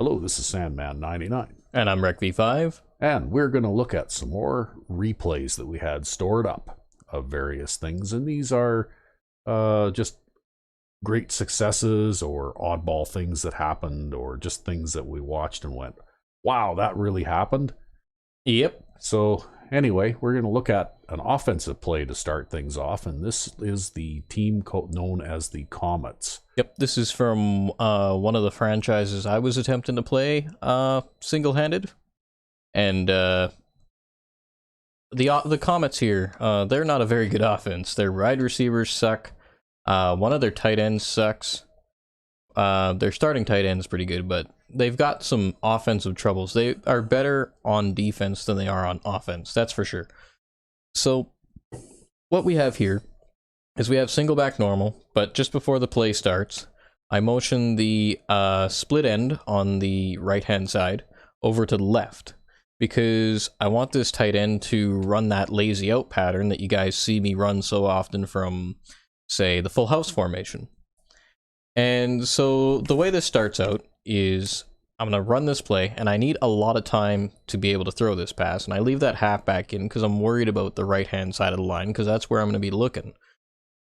Hello, this is Sandman99. And I'm RecV5. And we're going to look at some more replays that we had stored up of various things. And these are just great successes or oddball things that happened or just things that we watched and went, wow, that really happened. Yep. So anyway, we're going to look at an offensive play to start things off. And this is the team known as the Comets. Yep, this is from one of the franchises I was attempting to play single-handed. And the Comets here, they're not a very good offense. Their wide receivers suck. One of their tight ends sucks. Their starting tight end is pretty good, but they've got some offensive troubles. They are better on defense than they are on offense, that's for sure. So what we have here is we have single back normal, but just before the play starts, I motion the split end on the right-hand side over to the left because I want this tight end to run that lazy out pattern that you guys see me run so often from, say, the full house formation. And so the way this starts out is I'm going to run this play, and I need a lot of time to be able to throw this pass, and I leave that halfback in because I'm worried about the right-hand side of the line because that's where I'm going to be looking.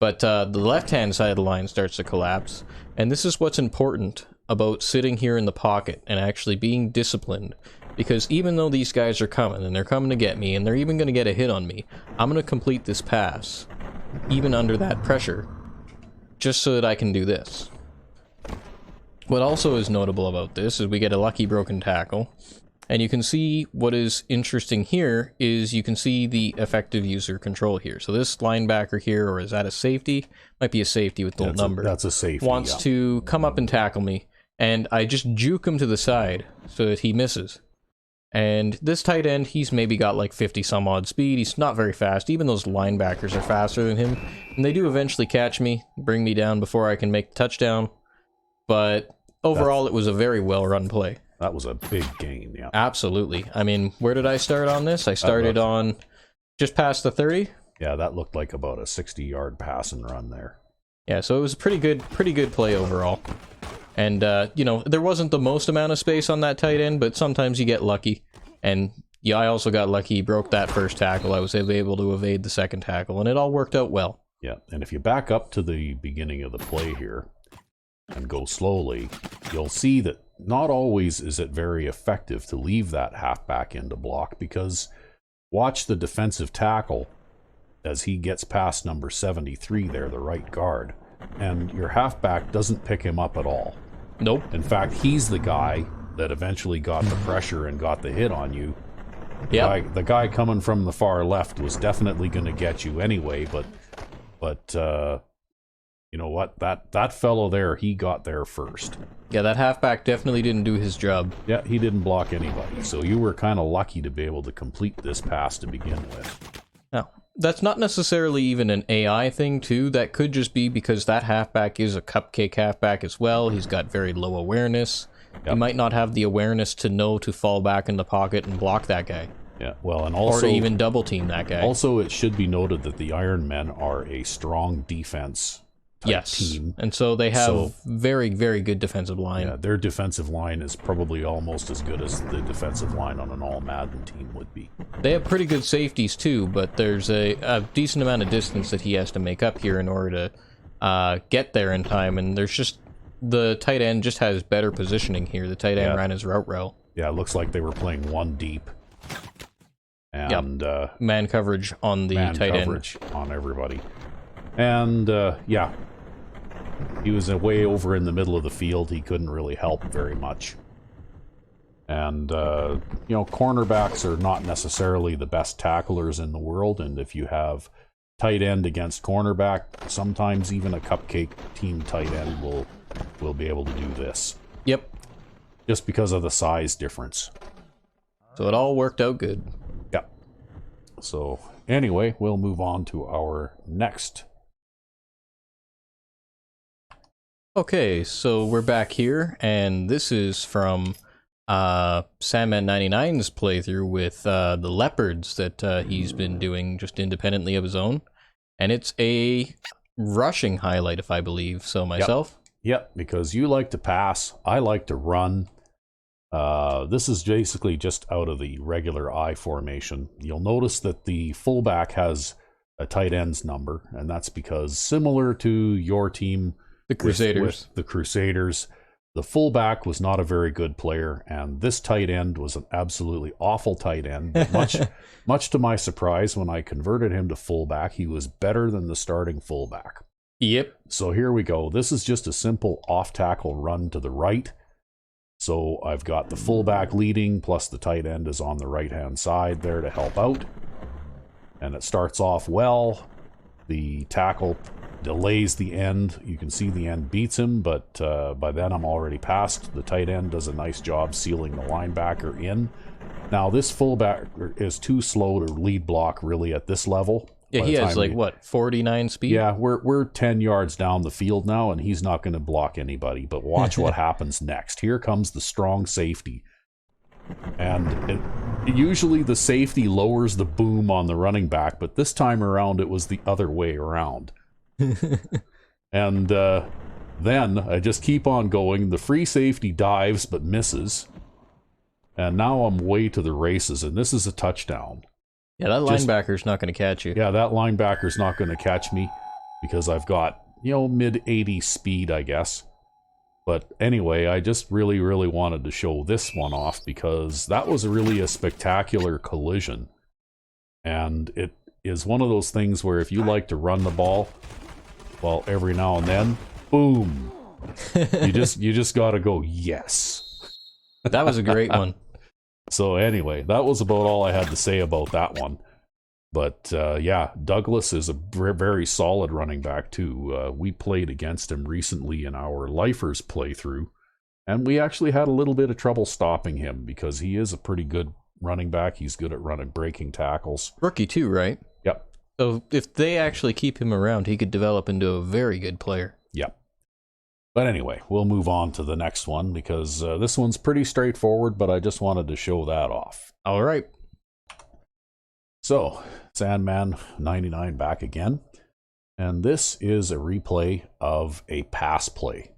But the left-hand side of the line starts to collapse, and this is what's important about sitting here in the pocket and actually being disciplined, because even though these guys are coming, and they're coming to get me, and they're even going to get a hit on me, I'm going to complete this pass, even under that pressure, just so that I can do this. What also is notable about this is we get a lucky broken tackle, and you can see what is interesting here is you can see the effective user control here. So this linebacker here, or is that a safety? Might be a safety with the number. That's a safety, wants to come up and tackle me, and I just juke him to the side so that he misses. And this tight end, he's maybe got like 50 some odd speed. He's not very fast. Even those linebackers are faster than him, and they do eventually catch me, bring me down before I can make the touchdown. But overall, it was a very well-run play. That was a big gain, yeah. Absolutely. I mean, where did I start on this? I started on just past the 30. Yeah, that looked like about a 60-yard pass and run there. Yeah, so it was a pretty good play overall. And, you know, there wasn't the most amount of space on that tight end, but sometimes you get lucky. And, yeah, I also got lucky. He broke that first tackle. I was able to evade the second tackle, and it all worked out well. Yeah, and if you back up to the beginning of the play here and go slowly, you'll see that not always is it very effective to leave that halfback in to block, because watch the defensive tackle as he gets past number 73 there, the right guard, and your halfback doesn't pick him up at all. Nope. In fact, he's the guy that eventually got the pressure and got the hit on you. Yeah. The guy coming from the far left was definitely going to get you anyway, but you know what? That fellow there, he got there first. Yeah, that halfback definitely didn't do his job. Yeah, he didn't block anybody, so you were kind of lucky to be able to complete this pass to begin with. Now, that's not necessarily even an AI thing, too. That could just be because that halfback is a cupcake halfback as well. He's got very low awareness. Yep. He might not have the awareness to know to fall back in the pocket and block that guy. Yeah, well, and also... Or to even double team that guy. Also, it should be noted that the Iron Men are a strong defense team. And so they have very, very good defensive line. Yeah, their defensive line is probably almost as good as the defensive line on an all Madden team would be. They have pretty good safeties too, but there's a decent amount of distance that he has to make up here in order to get there in time, and there's just the tight end just has better positioning here. The tight end ran his route well. Yeah, it looks like they were playing one deep. And man coverage on the tight end. Man coverage on everybody. And yeah, he was way over in the middle of the field. He couldn't really help very much. And, you know, cornerbacks are not necessarily the best tacklers in the world. And if you have tight end against cornerback, sometimes even a cupcake team tight end will be able to do this. Yep. Just because of the size difference. So it all worked out good. Yep. So anyway, we'll move on to our next. Okay, so we're back here, and this is from Sandman99's playthrough with the Leopards that he's been doing just independently of his own. And it's a rushing highlight, if I believe so myself. Yep, because you like to pass, I like to run, This is basically just out of the regular I formation. You'll notice that the fullback has a tight end's number, and that's because similar to your team, The Crusaders. with the Crusaders, the fullback was not a very good player, and this tight end was an absolutely awful tight end. But much to my surprise, when I converted him to fullback, he was better than the starting fullback. Yep. So here we go. This is just a simple off-tackle run to the right. So I've got the fullback leading, plus the tight end is on the right-hand side there to help out. And it starts off well. The tackle delays the end. You can see the end beats him, but by then I'm already past. The tight end does a nice job sealing the linebacker in. Now, this fullback is too slow to lead block really at this level. Yeah, he has like, what, 49 speed? Yeah, we're 10 yards down the field now, and he's not going to block anybody. But watch what happens next. Here comes the strong safety. And usually the safety lowers the boom on the running back, but this time around it was the other way around. And then I just keep on going. The free safety dives but misses. And now I'm way to the races, and this is a touchdown. Yeah, that linebacker's not going to catch you. Yeah, that linebacker's not going to catch me because I've got, mid-80 speed, I guess. But anyway, I just really, really wanted to show this one off because that was really a spectacular collision. And it is one of those things where if you like to run the ball, well, every now and then, boom. you just got to go, yes. That was a great one. So anyway, that was about all I had to say about that one. But yeah, Douglas is a very solid running back too. We played against him recently in our Lifers playthrough, and we actually had a little bit of trouble stopping him because he is a pretty good running back. He's good at breaking tackles. Rookie too, right? Yep. So if they actually keep him around, he could develop into a very good player. Yep. But anyway, we'll move on to the next one because this one's pretty straightforward, but I just wanted to show that off. All right. So, Sandman 99 back again. And this is a replay of a pass play.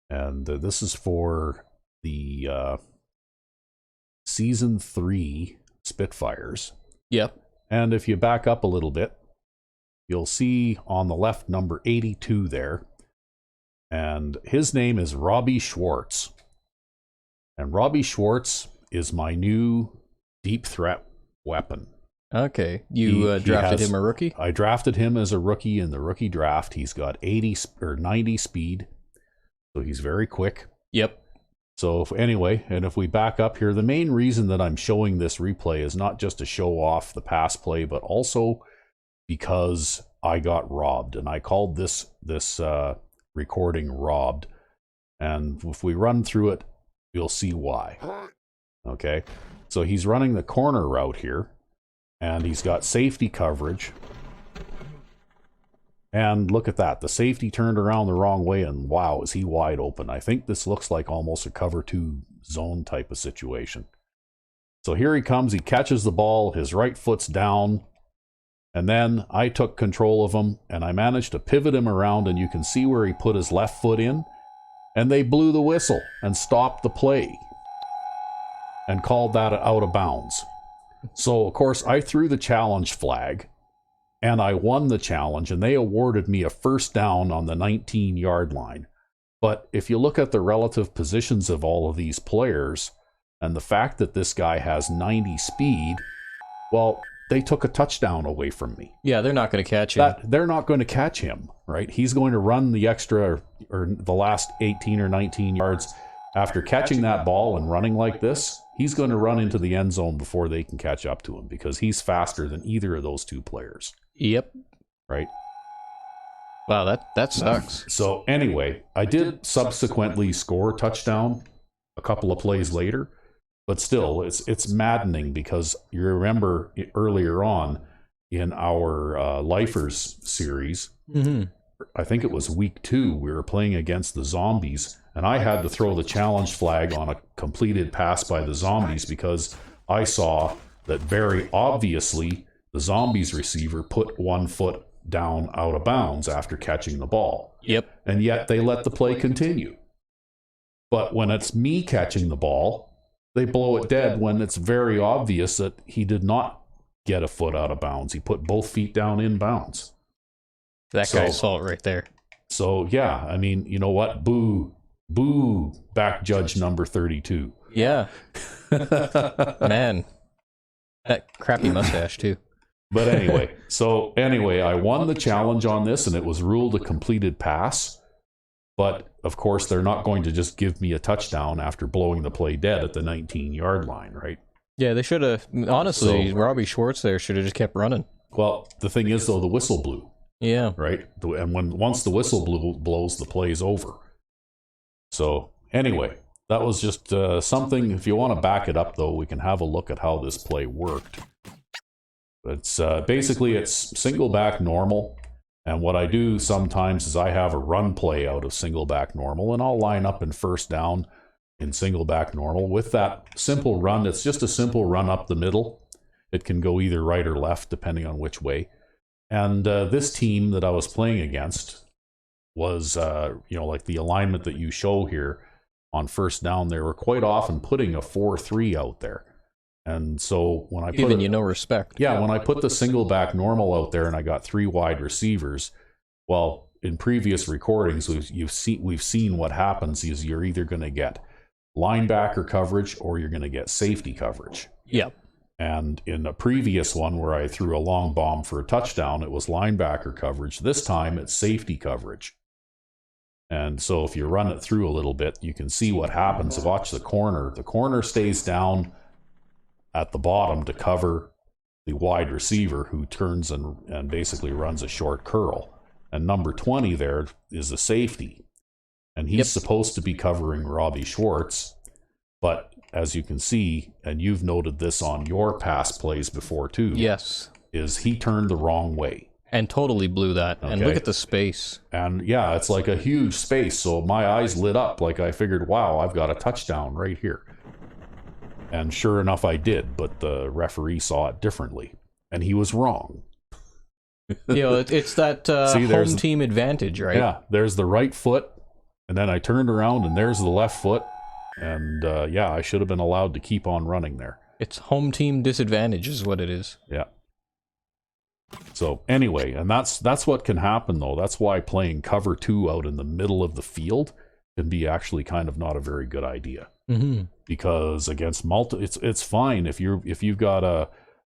And this is for the Season 3 Spitfires. Yep. And if you back up a little bit, you'll see on the left number 82 there. And his name is Robbie Schwartz. And Robbie Schwartz is my new deep threat weapon. Okay. You drafted him a rookie? I drafted him as a rookie in the rookie draft. He's got 90 speed. So he's very quick. Yep. So anyway, and if we back up here, the main reason that I'm showing this replay is not just to show off the pass play, but also because I got robbed. And I called this recording robbed. And if we run through it, you'll see why. Okay. So he's running the corner route here. And he's got safety coverage. And look at that. The safety turned around the wrong way, and wow, is he wide open. I think this looks like almost a cover 2 zone type of situation. So here he comes. He catches the ball. His right foot's down. And then I took control of him, and I managed to pivot him around, and you can see where he put his left foot in. And they blew the whistle and stopped the play and called that out of bounds. So, of course, I threw the challenge flag, and I won the challenge, and they awarded me a first down on the 19-yard line. But if you look at the relative positions of all of these players, and the fact that this guy has 90 speed, well, they took a touchdown away from me. Yeah, they're not going to catch him. They're not going to catch him, right? He's going to run the extra, or the last 18 or 19 yards. After catching that ball and running like this, he's going to run into the end zone before they can catch up to him because he's faster than either of those two players. Yep. Right? Wow, that sucks. So anyway, I did subsequently score a touchdown a couple of plays later, but still, it's maddening because you remember earlier on in our Lifers series, I think it was week 2, we were playing against the Zombies, and I had to throw the challenge flag on a completed pass by the Zombies because I saw that very obviously the Zombies receiver put one foot down out of bounds after catching the ball. Yep. And yet they let the play continue. But when it's me catching the ball, they blow it dead when it's very obvious that he did not get a foot out of bounds. He put both feet down in bounds. That guy saw it right there. So, yeah, I mean, you know what? Boo. Boo, back judge number 32. Yeah. Man. That crappy mustache, too. But anyway, I won the challenge on this, and it was ruled a completed pass. But, of course, they're not going to just give me a touchdown after blowing the play dead at the 19-yard line, right? Yeah, they should have. Honestly, Robbie Schwartz there should have just kept running. Well, the thing is, though, the whistle blew. Yeah. Right? And once the whistle blows, the play's over. So, anyway, that was just something. If you want to back it up, though, we can have a look at how this play worked. It's basically, it's single back normal. And what I do sometimes is I have a run play out of single back normal, and I'll line up in first down in single back normal with that simple run. It's just a simple run up the middle. It can go either right or left, depending on which way. And this team that I was playing against was, like the alignment that you show here on first down, they were quite often putting a 4-3 out there. And so when I giving you no respect. Yeah, when I put the single back normal out there and I got 3 wide receivers, well, in previous recordings, we've seen what happens is you're either going to get linebacker coverage or you're going to get safety coverage. Yep. And in a previous one where I threw a long bomb for a touchdown, it was linebacker coverage. This time it's safety coverage. And so if you run it through a little bit, you can see what happens. Watch the corner. The corner stays down at the bottom to cover the wide receiver who turns and basically runs a short curl. And number 20 there is the safety. And he's supposed to be covering Robbie Schwartz. But as you can see, and you've noted this on your pass plays before too. Yes. Is he turned the wrong way. And totally blew that. Okay. And look at the space. And yeah, it's like a huge space. So my eyes lit up like I figured, wow, I've got a touchdown right here. And sure enough, I did. But the referee saw it differently. And he was wrong. It's that home team advantage, right? Yeah, there's the right foot. And then I turned around and there's the left foot. And I should have been allowed to keep on running there. It's home team disadvantage is what it is. Yeah. So anyway, and that's what can happen though. That's why playing cover 2 out in the middle of the field can be actually kind of not a very good idea. Mm-hmm. Because against it's fine if you've got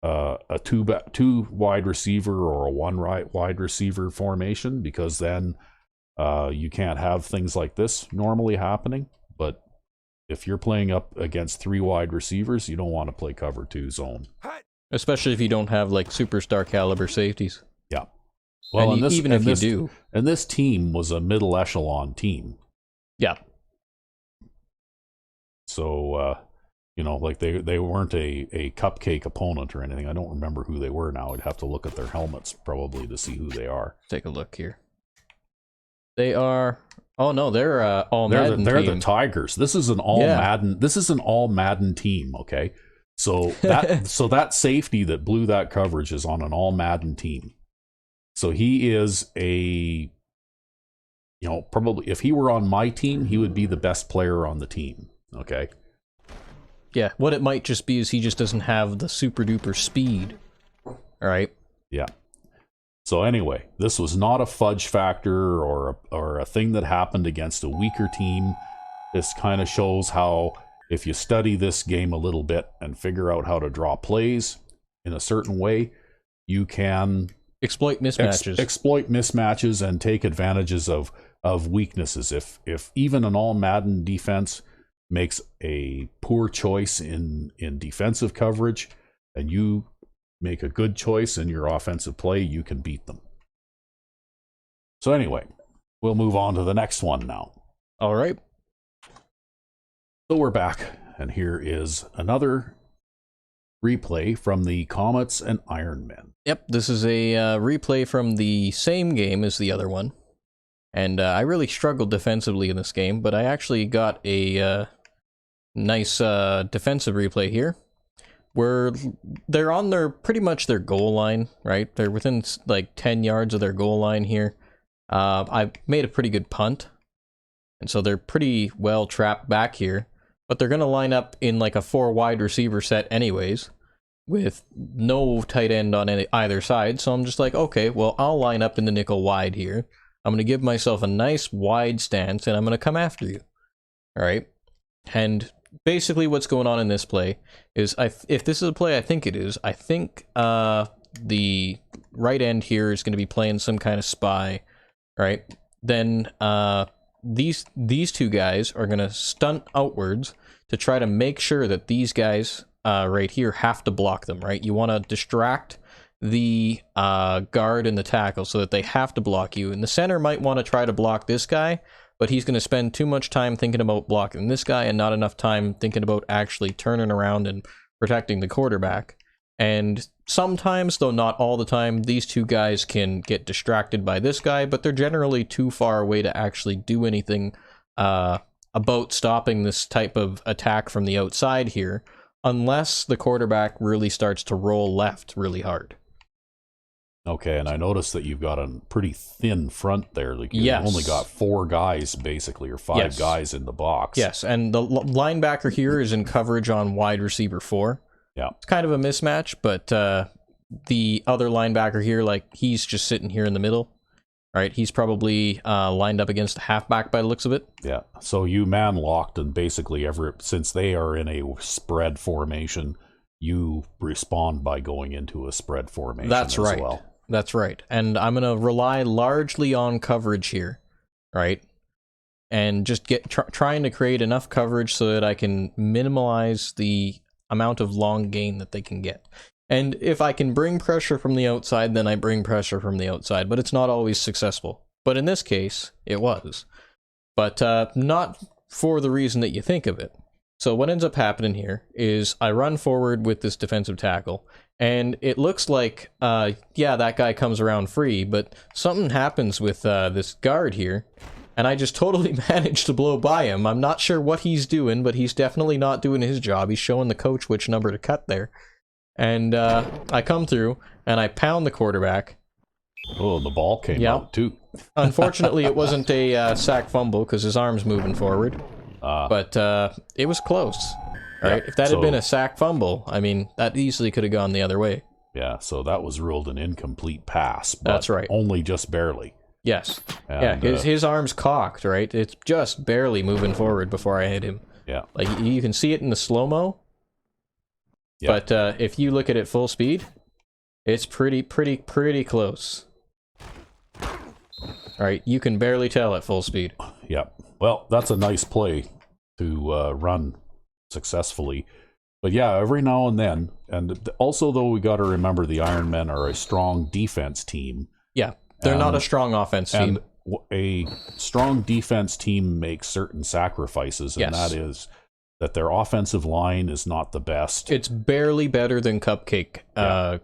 a two wide receiver or a one wide receiver formation, because then you can't have things like this normally happening. But if you're playing up against 3 wide receivers, you don't want to play cover 2 zone. Especially if you don't have like superstar caliber safeties. Yeah. Well, and even if you do. And this team was a middle echelon team. Yeah. So, like they weren't a cupcake opponent or anything. I don't remember who they were now. I'd have to look at their helmets probably to see who they are. Take a look here. They are... Oh, no, they're all Madden They're team. the Tigers. This is an all Madden. This is an all Madden team, okay? So that safety that blew that coverage is on an all Madden team. So he is probably if he were on my team, he would be the best player on the team. Okay. Yeah. What it might just be is he just doesn't have the super duper speed. All right. Yeah. So anyway, this was not a fudge factor or a thing that happened against a weaker team. This kind of shows how, if you study this game a little bit and figure out how to draw plays in a certain way, you can exploit mismatches. Exploit mismatches and take advantages of weaknesses. If even an all Madden defense makes a poor choice in defensive coverage, and you make a good choice in your offensive play, you can beat them. So anyway, we'll move on to the next one now. All right. So we're back, and here is another replay from the Comets and Iron Men. Yep, this is a replay from the same game as the other one. And I really struggled defensively in this game, but I actually got a nice defensive replay here, where they're on pretty much their goal line, right? They're within like 10 yards of their goal line here. I made a pretty good punt, and so they're pretty well trapped back here. but they're going to line up in like a 4 wide receiver set anyways, with no tight end on either side. So I'm just like, okay, well, I'll line up in the nickel wide here. I'm going to give myself a nice wide stance, and I'm going to come after you. All right? And basically what's going on in this play is, if this is a play I think it is, I think the right end here is going to be playing some kind of spy, right? Then these two guys are going to stunt outwards to try to make sure that these guys right here have to block them, right? You want to distract the guard and the tackle so that they have to block you. And the center might want to try to block this guy, but he's going to spend too much time thinking about blocking this guy and not enough time thinking about actually turning around and protecting the quarterback. And sometimes, though not all the time, these two guys can get distracted by this guy, but they're generally too far away to actually do anything about stopping this type of attack from the outside here, unless the quarterback really starts to roll left really hard. Okay, and I noticed that you've got a pretty thin front there. Like you've only got 4 guys, basically, or 5 guys in the box. Yes, and the linebacker here is in coverage on wide receiver 4. Yeah. It's kind of a mismatch, but the other linebacker here, like, he's just sitting here in the middle, right? He's probably lined up against the halfback by the looks of it. Yeah, so you man-locked, and basically, since they are in a spread formation, you respond by going into a spread formation. That's right. As well. That's right. And I'm going to rely largely on coverage here, right? And just trying to create enough coverage so that I can minimize the amount of long gain that they can get. And if I can bring pressure from the outside, then I bring pressure from the outside, but it's not always successful. But in this case, it was. But not for the reason that you think of it. So what ends up happening here is I run forward with this defensive tackle, and it looks like, yeah, that guy comes around free, but something happens with this guard here, and I just totally managed to blow by him. I'm not sure what he's doing, but he's definitely not doing his job. He's showing the coach which number to cut there. And I come through, and I pound the quarterback. Oh, the ball came out, too. Unfortunately, it wasn't a sack fumble, because his arm's moving forward. But it was close, right? If that had been a sack fumble, I mean, that easily could have gone the other way. Yeah, so that was ruled an incomplete pass. But that's right. Only just barely. Yes. And, yeah, his arm's cocked, right? It's just barely moving forward before I hit him. Yeah. Like, you can see it in the slow-mo. Yeah. But if you look at it full speed, it's pretty close. All right, you can barely tell at full speed. Yeah. Well, that's a nice play to run successfully. But yeah, every now and then, and also though we got to remember the Ironmen are a strong defense team. Yeah, they're not a strong offense team. And a strong defense team makes certain sacrifices, and that is that their offensive line is not the best. It's barely better than Cupcake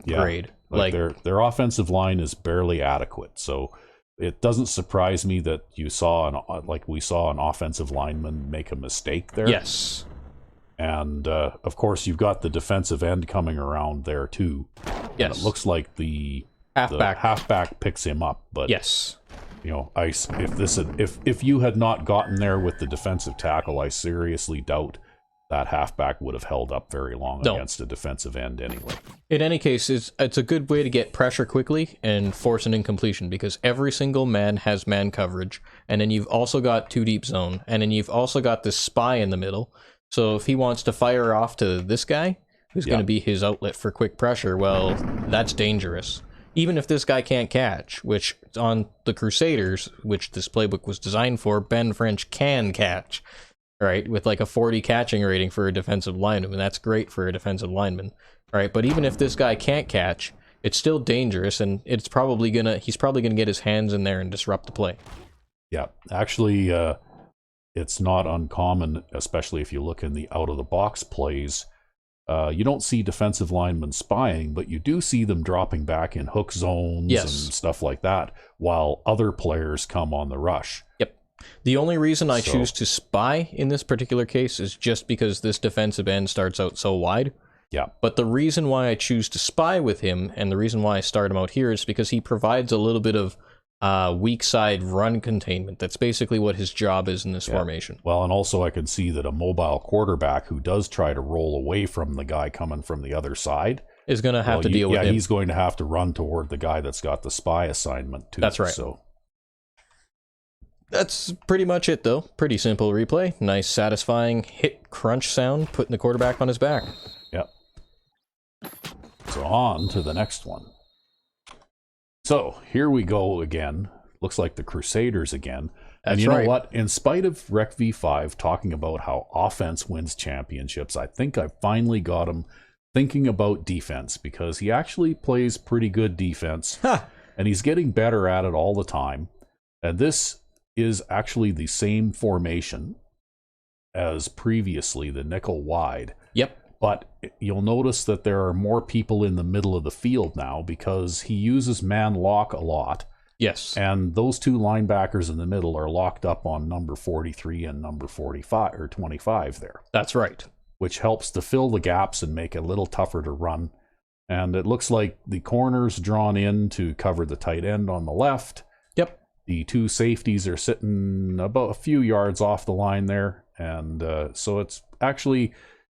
grade. Like their offensive line is barely adequate, so it doesn't surprise me that we saw an offensive lineman make a mistake there. Yes. And, of course, you've got the defensive end coming around there, too. Yes. And it looks like the halfback picks him up. But, yes. You know, if you had not gotten there with the defensive tackle, I seriously doubt that halfback would have held up very long against a defensive end anyway. In any case, it's a good way to get pressure quickly and force an incompletion, because every single man has man coverage, and then you've also got 2 deep zone, and then you've also got this spy in the middle. So if he wants to fire off to this guy, who's going to be his outlet for quick pressure, well, that's dangerous. Even if this guy can't catch, which on the Crusaders, which this playbook was designed for, Ben French can catch. Right, with like a 40 catching rating for a defensive lineman, and that's great for a defensive lineman. Right, but even if this guy can't catch, it's still dangerous, and he's probably gonna get his hands in there and disrupt the play. Yeah, actually, it's not uncommon, especially if you look in the out of the box plays. You don't see defensive linemen spying, but you do see them dropping back in hook zones and stuff like that, while other players come on the rush. Yep. The only reason I choose to spy in this particular case is just because this defensive end starts out so wide. Yeah. But the reason why I choose to spy with him, and the reason why I start him out here, is because he provides a little bit of weak side run containment. That's basically what his job is in this formation. Well, and also I can see that a mobile quarterback who does try to roll away from the guy coming from the other side is going to have to deal with him. Yeah, he's going to have to run toward the guy that's got the spy assignment too. That's right. So that's pretty much it, though. Pretty simple replay. Nice, satisfying hit crunch sound, putting the quarterback on his back. Yep. So on to the next one. So here we go again. Looks like the Crusaders again. And you know what? In spite of Rec V5 talking about how offense wins championships, I think I finally got him thinking about defense, because he actually plays pretty good defense. And he's getting better at it all the time. And this is actually the same formation as previously, the nickel wide. Yep. But you'll notice that there are more people in the middle of the field now, because he uses man lock a lot. Yes. And those two linebackers in the middle are locked up on number 43 and number 45 or 25 there. That's right. Which helps to fill the gaps and make it a little tougher to run. And it looks like the corner's drawn in to cover the tight end on the left. Yep. The two safeties are sitting about a few yards off the line there. And so it's actually,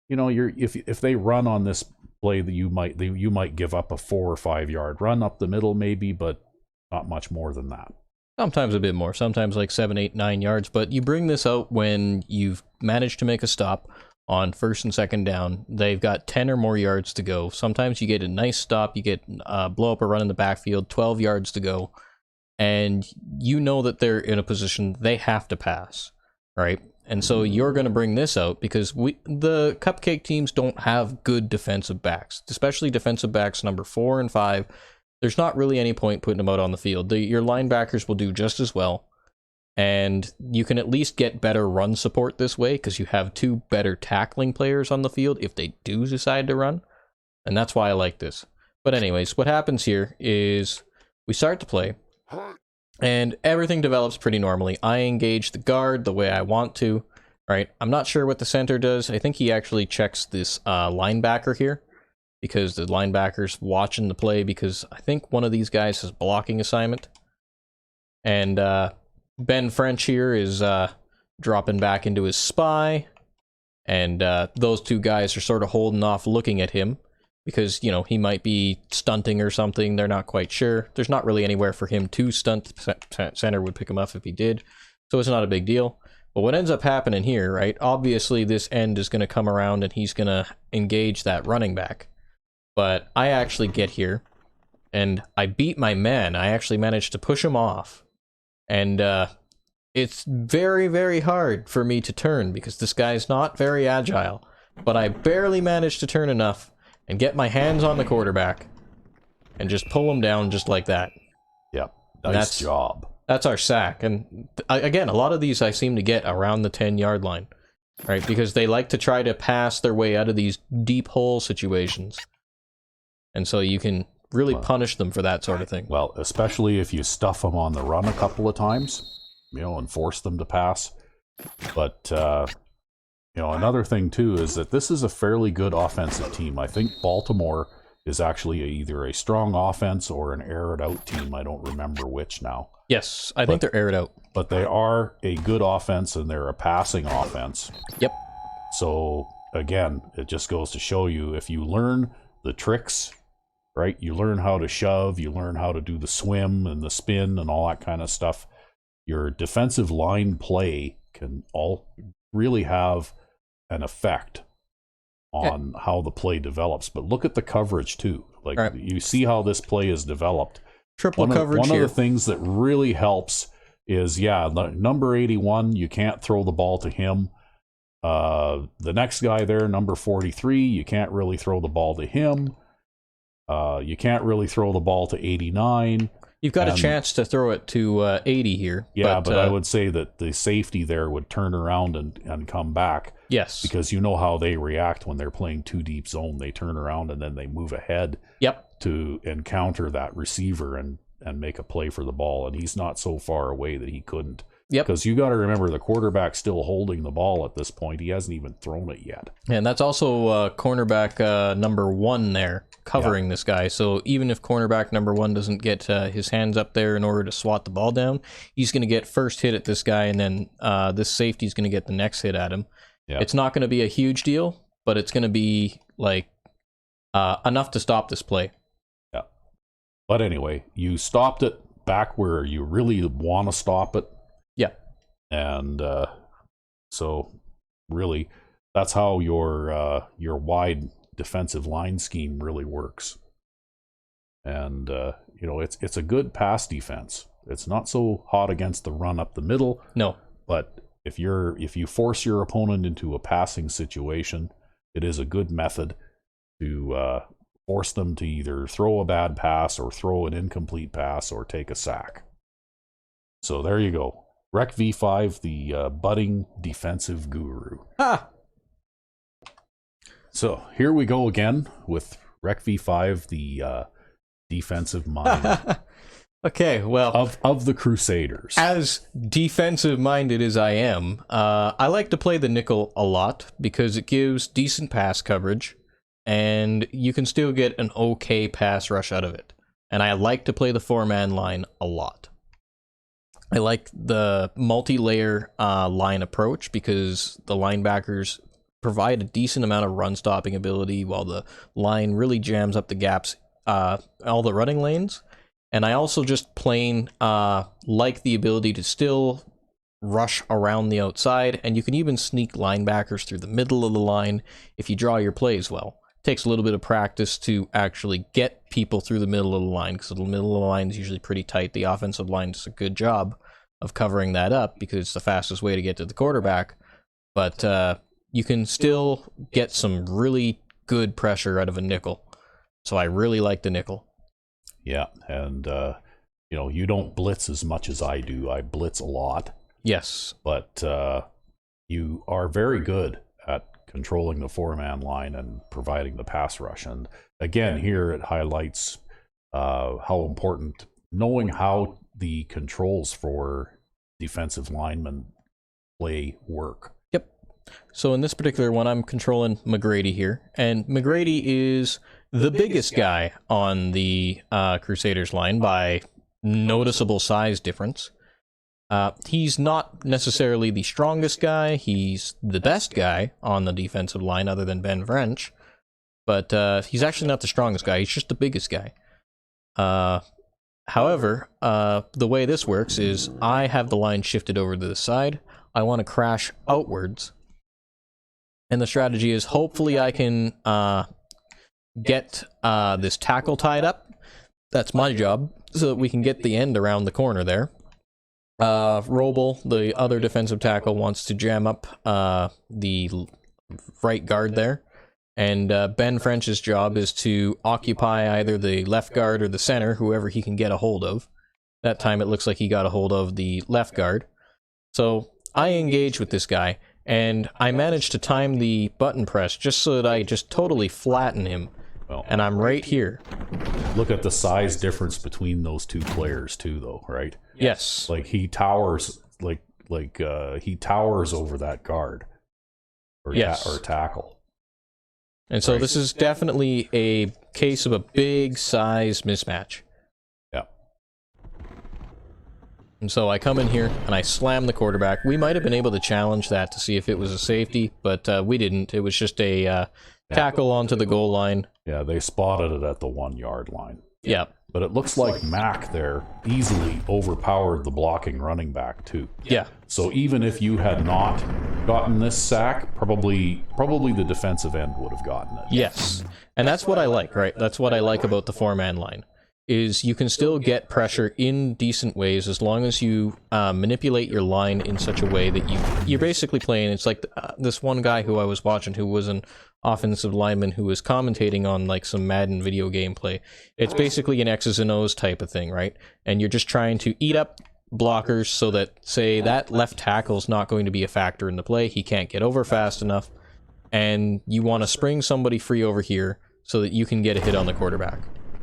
you know, if they run on this play, that you might give up a 4 or 5 yard run up the middle maybe, but not much more than that. Sometimes a bit more, sometimes like 7, 8, 9 yards. But you bring this out when you've managed to make a stop on first and second down. They've got 10 or more yards to go. Sometimes you get a nice stop, you get blow up a run in the backfield, 12 yards to go, and you know that they're in a position they have to pass, right? And so you're going to bring this out because the cupcake teams don't have good defensive backs, especially defensive backs number 4 and 5. There's not really any point putting them out on the field. Your linebackers will do just as well, and you can at least get better run support this way because you have 2 better tackling players on the field if they do decide to run, and that's why I like this. But anyways, what happens here is we start to play, and everything develops pretty normally. I engage the guard the way I want to, right? I'm not sure what the center does. I think he actually checks this linebacker here, because the linebacker's watching the play, because I think one of these guys has blocking assignment. And Ben French here is dropping back into his spy, and those 2 guys are sort of holding off looking at him, because, you know, he might be stunting or something. They're not quite sure. There's not really anywhere for him to stunt. Center would pick him up if he did, so it's not a big deal. But what ends up happening here, right, obviously this end is going to come around and he's going to engage that running back. But I actually get here, and I beat my man. I actually managed to push him off. And it's very, very hard for me to turn, because this guy's not very agile. But I barely managed to turn enough and get my hands on the quarterback and just pull him down just like that. Yep, nice job. That's our sack. And again, a lot of these I seem to get around the 10-yard line, right? Because they like to try to pass their way out of these deep hole situations. And so you can really punish them for that sort of thing. Well, especially if you stuff them on the run a couple of times, you know, and force them to pass. But, you know, another thing, too, is that this is a fairly good offensive team. I think Baltimore is actually either a strong offense or an air-it-out team. I don't remember which now. Yes, I think they're aired out. But they are a good offense, and they're a passing offense. Yep. So, again, it just goes to show you, if you learn the tricks, right? You learn how to shove, you learn how to do the swim and the spin and all that kind of stuff. Your defensive line play can all really have an effect on how the play develops. But look at the coverage too. Like, you see how this play is developed. Triple coverage here. One of the things that really helps is, number 81, you can't throw the ball to him. The next guy there, number 43, you can't really throw the ball to him. You can't really throw the ball to 89. You've got a chance to throw it to 80 here. Yeah, but I would say that the safety there would turn around and come back. Yes. Because you know how they react when they're playing 2 deep zone. They turn around and then they move ahead to encounter that receiver and make a play for the ball. And he's not so far away that he couldn't. Yep. Because you got to remember, the quarterback's still holding the ball at this point. He hasn't even thrown it yet. And that's also cornerback number 1 there, covering this guy. So even if cornerback number 1 doesn't get his hands up there in order to swat the ball down, he's going to get first hit at this guy, and then this safety is going to get the next hit at him. Yeah. It's not going to be a huge deal, but it's going to be like enough to stop this play. Yeah. But anyway, you stopped it back where you really want to stop it. Yeah. And so really, that's how your wide defensive line scheme really works. And you know, it's a good pass defense. It's not so hot against the run up the middle. No. But if you force your opponent into a passing situation, it is a good method to force them to either throw a bad pass or throw an incomplete pass or take a sack. So there you go. Rec V5, the budding defensive guru. Ha! So here we go again with Rec V5, the defensive mind Okay, well, of the Crusaders. as defensive-minded as I am, I like to play the nickel a lot because it gives decent pass coverage, and you can still get an okay pass rush out of it. And I like to play the 4-man line a lot. I like the multi-layer line approach because the linebackers provide a decent amount of run-stopping ability while the line really jams up the gaps, all the running lanes. And I also just plain like the ability to still rush around the outside, and you can even sneak linebackers through the middle of the line if you draw your plays well. It takes a little bit of practice to actually get people through the middle of the line, because the middle of the line is usually pretty tight. The offensive line does a good job of covering that up because it's the fastest way to get to the quarterback. But you can still get some really good pressure out of a nickel. So I really like the nickel. Yeah, and you know, you don't blitz as much as I do. I blitz a lot. Yes. But you are very good at controlling the 4-man line and providing the pass rush. And again, here it highlights how important knowing how the controls for defensive linemen play work. Yep. So in this particular one, I'm controlling McGrady here. And McGrady is the biggest guy on the Crusaders line by noticeable size difference. He's not necessarily the strongest guy. He's the best guy on the defensive line other than Ben French. But he's actually not the strongest guy. He's just the biggest guy. However, the way this works is I have the line shifted over to the side. I want to crash outwards. And the strategy is hopefully I can get this tackle tied up. That's my job, so that we can get the end around the corner there. Roble, the other defensive tackle, wants to jam up the right guard there. And Ben French's job is to occupy either the left guard or the center, whoever he can get a hold of. That time it looks like he got a hold of the left guard. So I engage with this guy, and I manage to time the button press just so that I just totally flatten him. Well, And I'm right here. look at the size difference between those two players too, though, right? Yes. Like he towers, he towers over that guard or Yes. or tackle. And so Right. this is definitely a case of a big size mismatch. Yeah. And so I come in here and I slam the quarterback. We might have been able to challenge that to see if it was a safety, but we didn't. It was just a tackle onto the goal line. Yeah, they spotted it at the 1-yard line. Yeah. But it looks like Mac there easily overpowered the blocking running back too. Yeah. So even if you had not gotten this sack, probably the defensive end would have gotten it. Yes. And that's what I like, right? That's what I like about the 4-man line. Is you can still get pressure in decent ways as long as you manipulate your line in such a way that you're basically playing. It's like this one guy who I was watching who was an offensive lineman who was commentating on like some Madden video gameplay. It's basically an X's and O's type of thing, right? And you're just trying to eat up blockers so that, say, that left tackle's not going to be a factor in the play. He can't get over fast enough. And you want to spring somebody free over here so that you can get a hit on the quarterback.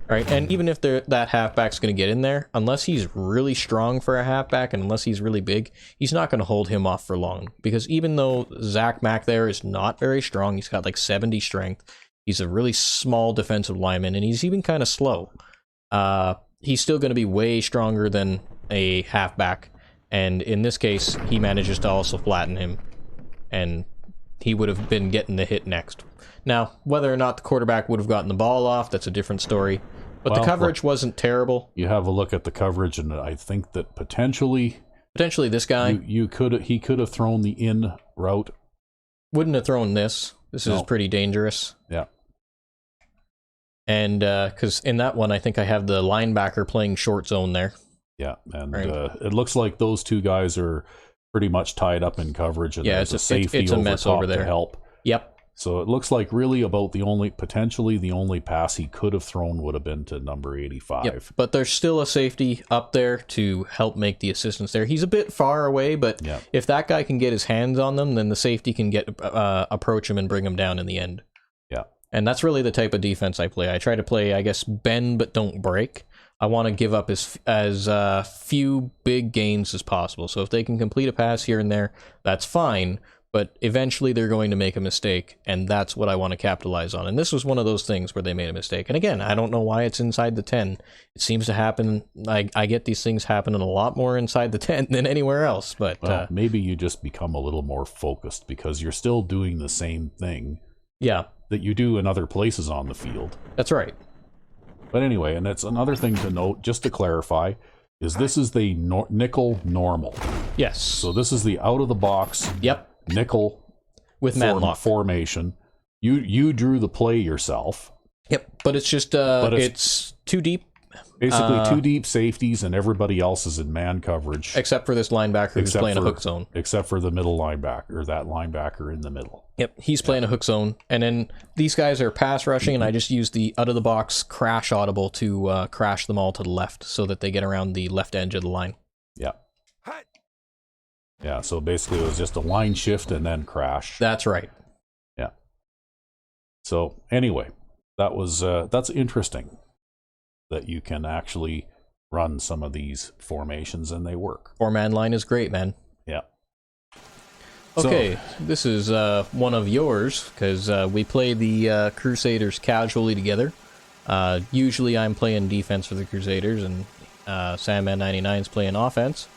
Right, and even if that halfback's going to get in there, unless he's really strong for a halfback and unless he's really big, he's not going to hold him off for long. Because even though Zach Mack there is not very strong, he's got like 70 strength, He's a really small defensive lineman, and he's even kind of slow. He's still going to be way stronger than a halfback, and in this case, he manages to also flatten him, and he would have been getting the hit next. Now, whether or not the quarterback would have gotten the ball off, that's a different story. But the coverage wasn't terrible. You have a look at the coverage, and I think that potentially this guy, he could have thrown the in route. Wouldn't have thrown this. This is pretty dangerous. Yeah. And because in that one, I think I have the linebacker playing short zone there. Yeah, and it looks like those two guys are pretty much tied up in coverage. And yeah, it's a safety it's a mess over there to help. Yep. So it looks like really about potentially the only pass he could have thrown would have been to number 85. Yep. But there's still a safety up there to help make the assistance there. He's a bit far away, but if that guy can get his hands on them, then the safety can approach him and bring him down in the end. Yeah. And that's really the type of defense I play. I try to play, I guess, bend but don't break. I want to give up as few big gains as possible. So if they can complete a pass here and there, that's fine. But eventually they're going to make a mistake, and that's what I want to capitalize on. And this was one of those things where they made a mistake. And again, I don't know why it's inside the 10. It seems to happen. I get these things happening a lot more inside the 10 than anywhere else. But maybe you just become a little more focused because you're still doing the same thing. Yeah. That you do in other places on the field. That's right. But anyway, and it's another thing to note, just to clarify, is this is the nickel normal. Yes. So this is the out of the box. Yep. Nickel with man-lock formation. You drew the play yourself. Yep, but it's just it's too deep. Basically, two deep safeties, and everybody else is in man coverage, except for this linebacker who's playing a hook zone. Except for the middle linebacker, or that linebacker in the middle. Yep, he's playing a hook zone, and then these guys are pass rushing, and I just use the out of the box crash audible to crash them all to the left, so that they get around the left edge of the line. Yeah. Yeah, so basically it was just a line shift and then crash. That's right. Yeah. So anyway, that's interesting that you can actually run some of these formations and they work. 4-man line is great, man. Yeah. Okay, so, this is one of yours because we play the Crusaders casually together. Usually I'm playing defense for the Crusaders and Sandman99 is playing offense.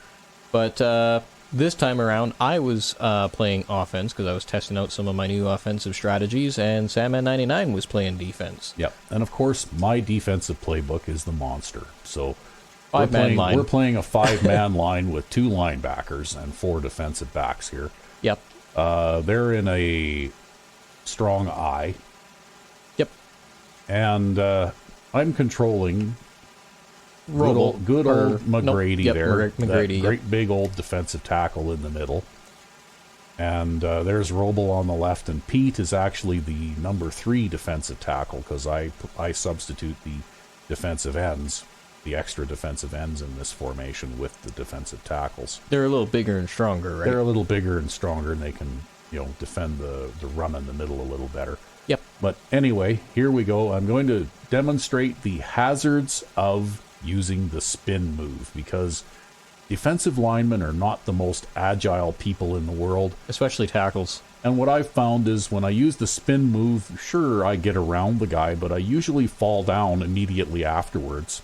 But this time around, I was playing offense because I was testing out some of my new offensive strategies, and Sandman99 was playing defense. Yep, and of course, my defensive playbook is the monster. So we're playing a 5-man line with 2 linebackers and 4 defensive backs here. Yep. They're in a strong I. Yep. And I'm controlling good old McGrady there. McGrady, great big old defensive tackle in the middle. And there's Roble on the left, and Pete is actually the number 3 defensive tackle because I substitute the defensive ends, the extra defensive ends in this formation with the defensive tackles. They're a little bigger and stronger, right? They're a little bigger and stronger, and they can, defend the run in the middle a little better. Yep. But anyway, here we go. I'm going to demonstrate the hazards of using the spin move because defensive linemen are not the most agile people in the world. Especially tackles. And what I've found is when I use the spin move, sure, I get around the guy, but I usually fall down immediately afterwards.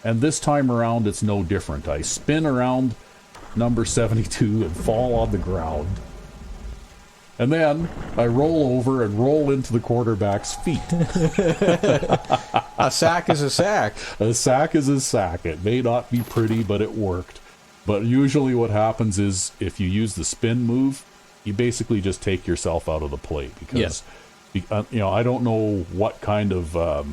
And this time around, it's no different. I spin around number 72 and fall on the ground. And then I roll over and roll into the quarterback's feet. A sack is a sack. A sack is a sack. It may not be pretty, but it worked. But usually what happens is if you use the spin move, you basically just take yourself out of the play. Because, I don't know what kind of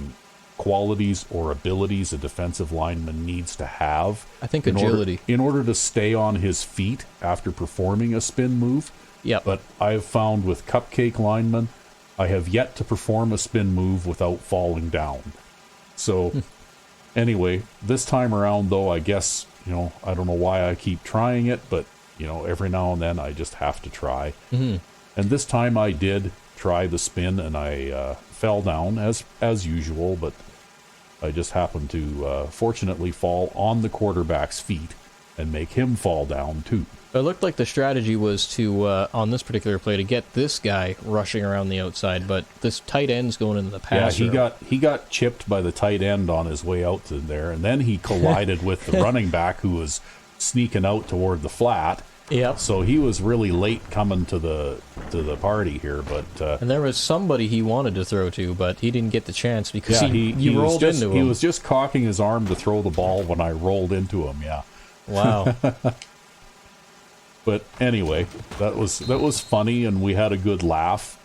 qualities or abilities a defensive lineman needs to have. I think agility. In order to stay on his feet after performing a spin move. Yep. But I've found with cupcake linemen, I have yet to perform a spin move without falling down. So, anyway, this time around, though, I guess, I don't know why I keep trying it, but, every now and then I just have to try. Mm-hmm. And this time I did try the spin, and I fell down, as usual, but I just happened to, fortunately, fall on the quarterback's feet. and make him fall down too. It looked like the strategy was to, on this particular play, to get this guy rushing around the outside, but this tight end's going into the passer. Yeah, he got chipped by the tight end on his way out to there, and then he collided with the running back who was sneaking out toward the flat. Yep. So he was really late coming to the party here, but and there was somebody he wanted to throw to, but he didn't get the chance because he rolled into him. He was just cocking his arm to throw the ball when I rolled into him. Yeah. Wow. But anyway, that was funny, and we had a good laugh.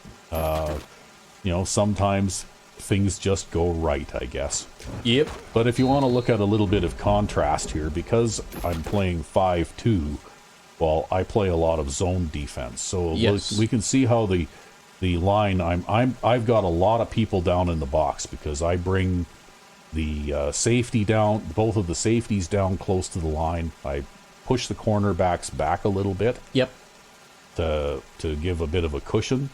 Sometimes things just go right, I guess. Yep. But if you want to look at a little bit of contrast here, because I'm playing 5-2, well, I play a lot of zone defense. So yes. we can see how the line I've got a lot of people down in the box because I bring the safety down, both of the safeties down close to the line. I push the cornerbacks back a little bit. Yep. To give a bit of a cushion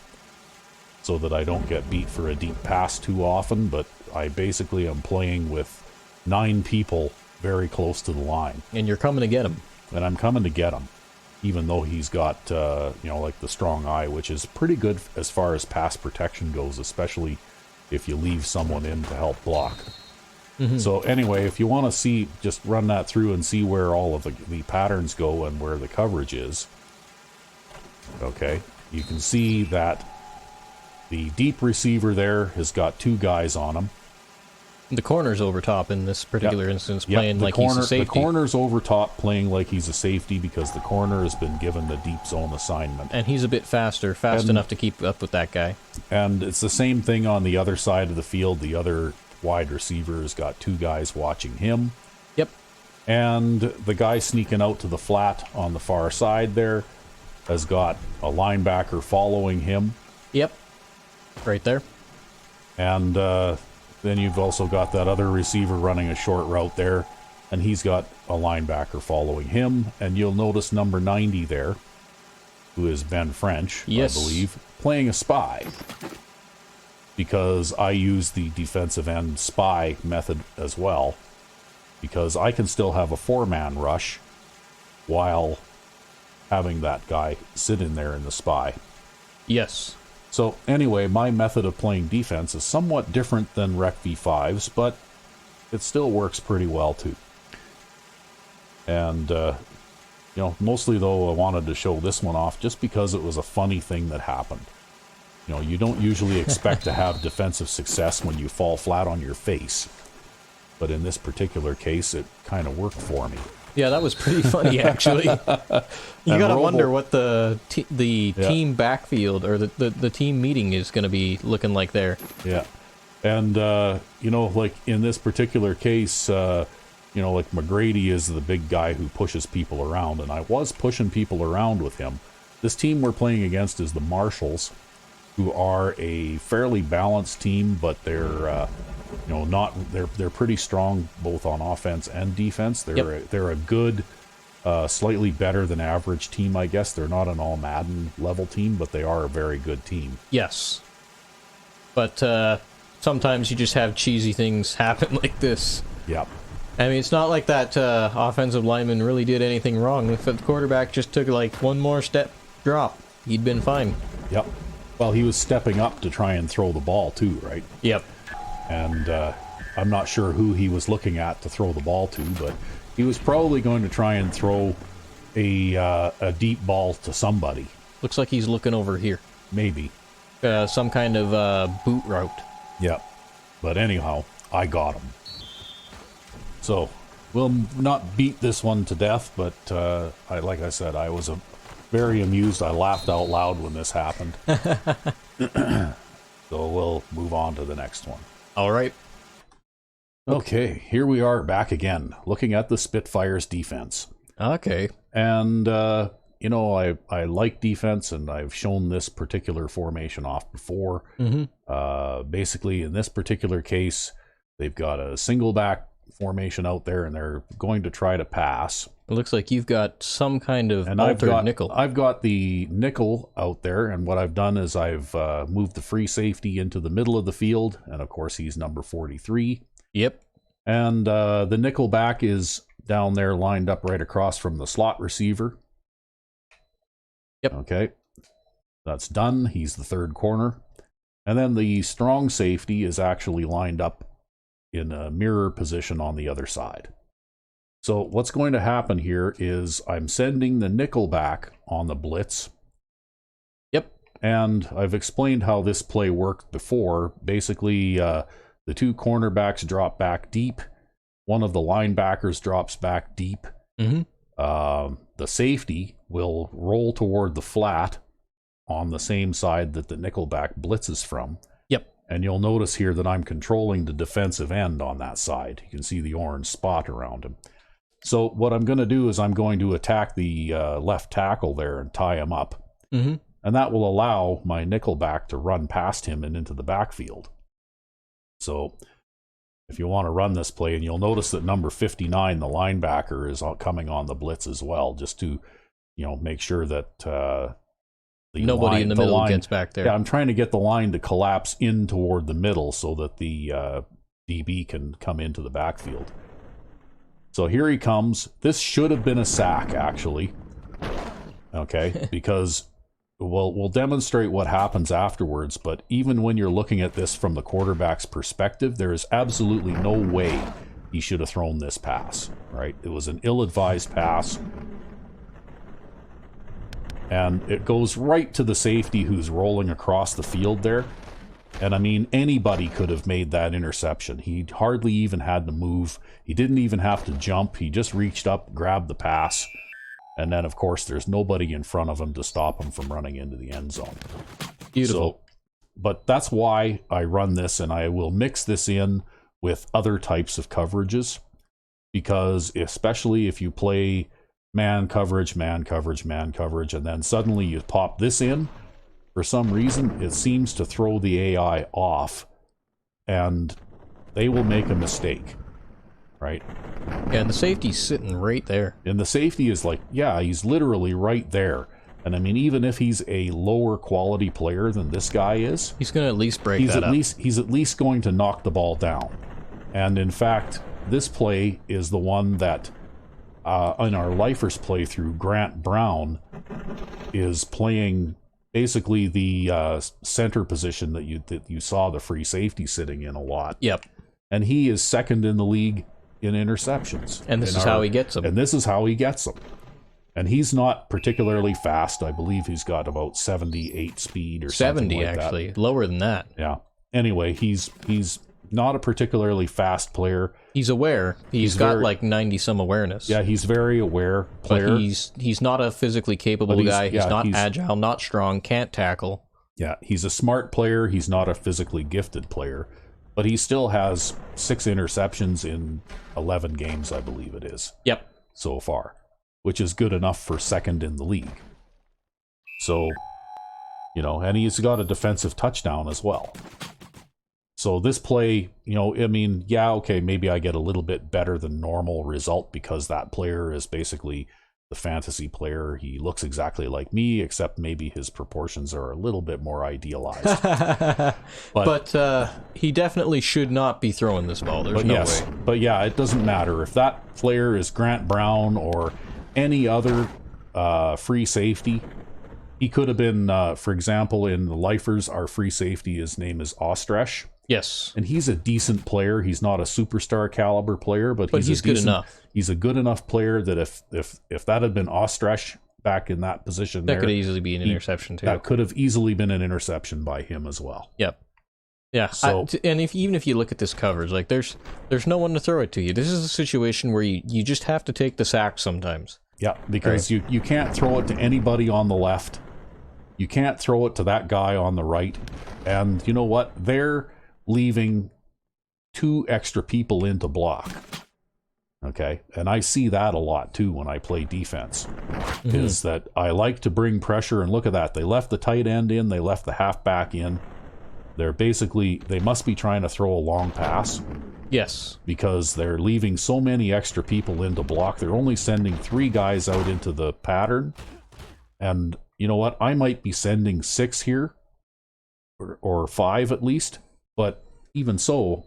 so that I don't get beat for a deep pass too often, but I basically am playing with 9 people very close to the line. And you're coming to get him. And I'm coming to get him, even though he's got, like the strong eye, which is pretty good as far as pass protection goes, especially if you leave someone in to help block. Mm-hmm. So anyway, if you want to see, just run that through and see where all of the patterns go and where the coverage is. Okay, you can see that the deep receiver there has got 2 guys on him. The corner's over top in this particular instance, playing like he's a safety. The corner's over top playing like he's a safety because the corner has been given the deep zone assignment. And he's a bit fast enough to keep up with that guy. And it's the same thing on the other side of the field. The other wide receiver has got 2 guys watching him. Yep. And the guy sneaking out to the flat on the far side there has got a linebacker following him. Yep. Right there. And then you've also got that other receiver running a short route there, and he's got a linebacker following him. And you'll notice number 90 there, who is Ben French, yes. I believe, playing a spy. Because I use the defensive end spy method as well, because I can still have a 4-man rush while having that guy sit in there in the spy. Yes. So anyway, my method of playing defense is somewhat different than Rec V5's, but it still works pretty well too. And, mostly though I wanted to show this one off just because it was a funny thing that happened. You don't usually expect to have defensive success when you fall flat on your face. But in this particular case, it kind of worked for me. Yeah, that was pretty funny, actually. You gotta wonder what the team backfield or the team meeting is going to be looking like there. Yeah. And, like in this particular case, like McGrady is the big guy who pushes people around. And I was pushing people around with him. This team we're playing against is the Marshalls, who are a fairly balanced team, but they're they're pretty strong both on offense and defense. They're a good, slightly better than average team, I guess. They're not an all Madden level team, but they are a very good team. Yes, but sometimes you just have cheesy things happen like this. Yep. I mean, it's not like that offensive lineman really did anything wrong. If the quarterback just took like one more step drop, he'd been fine. Yep. Well, he was stepping up to try and throw the ball too, right? Yep. And I'm not sure who he was looking at to throw the ball to, but he was probably going to try and throw a deep ball to somebody. Looks like he's looking over here. Maybe. Some kind of boot route. Yep. But anyhow, I got him. So, we'll not beat this one to death, but like I said, I was very amused. I laughed out loud when this happened. So we'll move on to the next one. All right. Okay, here we are back again, looking at the Spitfire's defense. Okay. And, I like defense, and I've shown this particular formation off before. Mm-hmm. Basically, in this particular case, they've got a single back formation out there, and they're going to try to pass. It looks like you've got some kind of altered nickel. I've got the nickel out there, and what I've done is I've moved the free safety into the middle of the field, and of course he's number 43. Yep. And the nickel back is down there lined up right across from the slot receiver. Yep. Okay. That's done. He's the third corner. And then the strong safety is actually lined up in a mirror position on the other side. So what's going to happen here is I'm sending the nickel back on the blitz. Yep. And I've explained how this play worked before. Basically, the two cornerbacks drop back deep. One of the linebackers drops back deep. Mm-hmm. The safety will roll toward the flat on the same side that the nickelback blitzes from. Yep. And you'll notice here that I'm controlling the defensive end on that side. You can see the orange spot around him. So what I'm going to do is I'm going to attack the left tackle there and tie him up. Mm-hmm. And that will allow my nickelback to run past him and into the backfield. So if you want to run this play, and you'll notice that number 59, the linebacker, is coming on the blitz as well, just to, make sure that nobody in the middle gets back there. Yeah, I'm trying to get the line to collapse in toward the middle so that the DB can come into the backfield. So here he comes. This should have been a sack, actually. Okay, because we'll demonstrate what happens afterwards, but even when you're looking at this from the quarterback's perspective, there is absolutely no way he should have thrown this pass, right? It was an ill-advised pass. And it goes right to the safety who's rolling across the field there. And I mean, anybody could have made that interception. He hardly even had to move. He didn't even have to jump. He just reached up, grabbed the pass. And then, of course, there's nobody in front of him to stop him from running into the end zone. Beautiful. But that's why I run this, and I will mix this in with other types of coverages. Because especially if you play man coverage, and then suddenly you pop this in. For some reason, it seems to throw the AI off, and they will make a mistake, right? Yeah, and the safety's sitting right there. And the safety is like, yeah, he's literally right there. And I mean, even if he's a lower quality player than this guy is, he's going to at least break that up. He's at least going to knock the ball down. And in fact, this play is the one that in our Lifers playthrough, Grant Brown is playing basically the center position that you saw the free safety sitting in a lot. Yep. And he is second in the league in interceptions. And this is how he gets them. And this is how he gets them. And he's not particularly fast. I believe he's got about 78 speed or 70 something like actually, that. lower than that. Yeah. Anyway, he's not a particularly fast player. He's aware. He's got like 90 some awareness. Yeah, he's very aware player. But he's not a physically capable guy. He's not agile, not strong, can't tackle. Yeah, he's a smart player. He's not a physically gifted player. But he still has 6 interceptions in 11 games, I believe it is. Yep. So far, which is good enough for second in the league. So, and he's got a defensive touchdown as well. So this play, I mean, yeah, okay, maybe I get a little bit better than normal result because that player is basically the fantasy player. He looks exactly like me, except maybe his proportions are a little bit more idealized. but he definitely should not be throwing this ball. There's no way. But yeah, it doesn't matter. If that player is Grant Brown or any other free safety, he could have been, for example, in the Lifers, our free safety, his name is Ostresh. Yes. And he's a decent player. He's not a superstar caliber player, but he's good enough. He's a good enough player that if that had been Ostresh back in that position, that could easily be an interception too. That could have easily been an interception by him as well. Yep. Yeah. So, and even if you look at this coverage, like there's no one to throw it to you. This is a situation where you just have to take the sack sometimes. Yeah, because you can't throw it to anybody on the left. You can't throw it to that guy on the right. And you know what? They're leaving 2 extra people in to block. Okay? And I see that a lot too when I play defense. Mm-hmm. Is that I like to bring pressure, and look at that. They left the tight end in, they left the halfback in. They must be trying to throw a long pass. Yes. Because they're leaving so many extra people in to block. They're only sending 3 guys out into the pattern. And you know what? I might be sending 6 here, or 5 at least. But even so,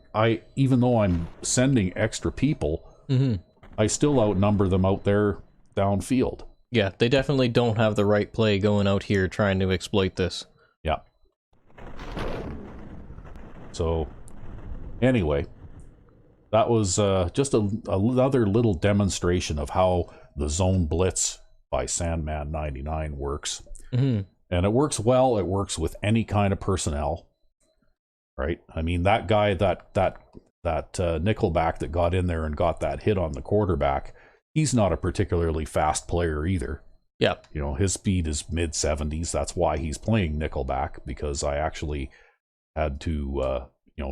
even though I'm sending extra people, mm-hmm. I still outnumber them out there downfield. Yeah, they definitely don't have the right play going out here trying to exploit this. Yeah. So, anyway, that was just another little demonstration of how the Zone Blitz by Sandman 99 works. Mm-hmm. And it works well. It works with any kind of personnel, right? I mean, that guy, that nickelback that got in there and got that hit on the quarterback, he's not a particularly fast player either. Yeah. You know, his speed is mid-70s. That's why he's playing nickelback, because I actually had to,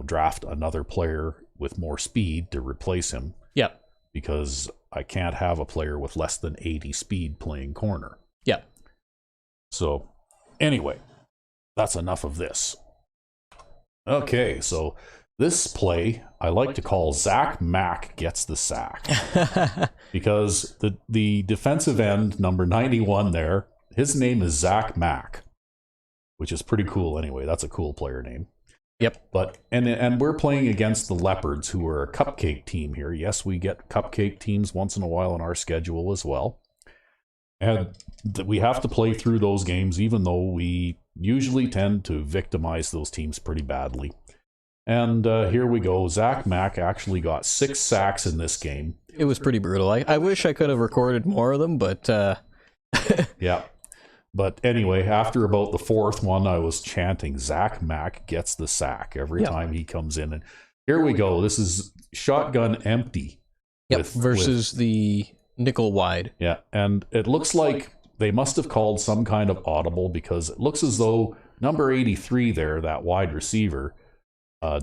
draft another player with more speed to replace him. Yeah. Because I can't have a player with less than 80 speed playing corner. Yeah. So, anyway, that's enough of this. Okay, so this play I like to call Zach Mack gets the sack. Because the defensive end, number 91 there, his name is Zach Mack, which is pretty cool anyway. That's a cool player name. Yep. But and we're playing against the Leopards, who are a cupcake team here. Yes, we get cupcake teams once in a while in our schedule as well. And we have to play through those games, even though we usually tend to victimize those teams pretty badly. And here we go. Zach Mack actually got 6 sacks in this game. It was pretty brutal. I wish I could have recorded more of them, but... Yeah. But anyway, after about the 4th one, I was chanting, Zach Mack gets the sack every time he comes in. And here we go. This is shotgun empty. Yep, versus the nickel wide. Yeah, and it looks like they must have called some kind of audible, because it looks as though number 83 there, that wide receiver,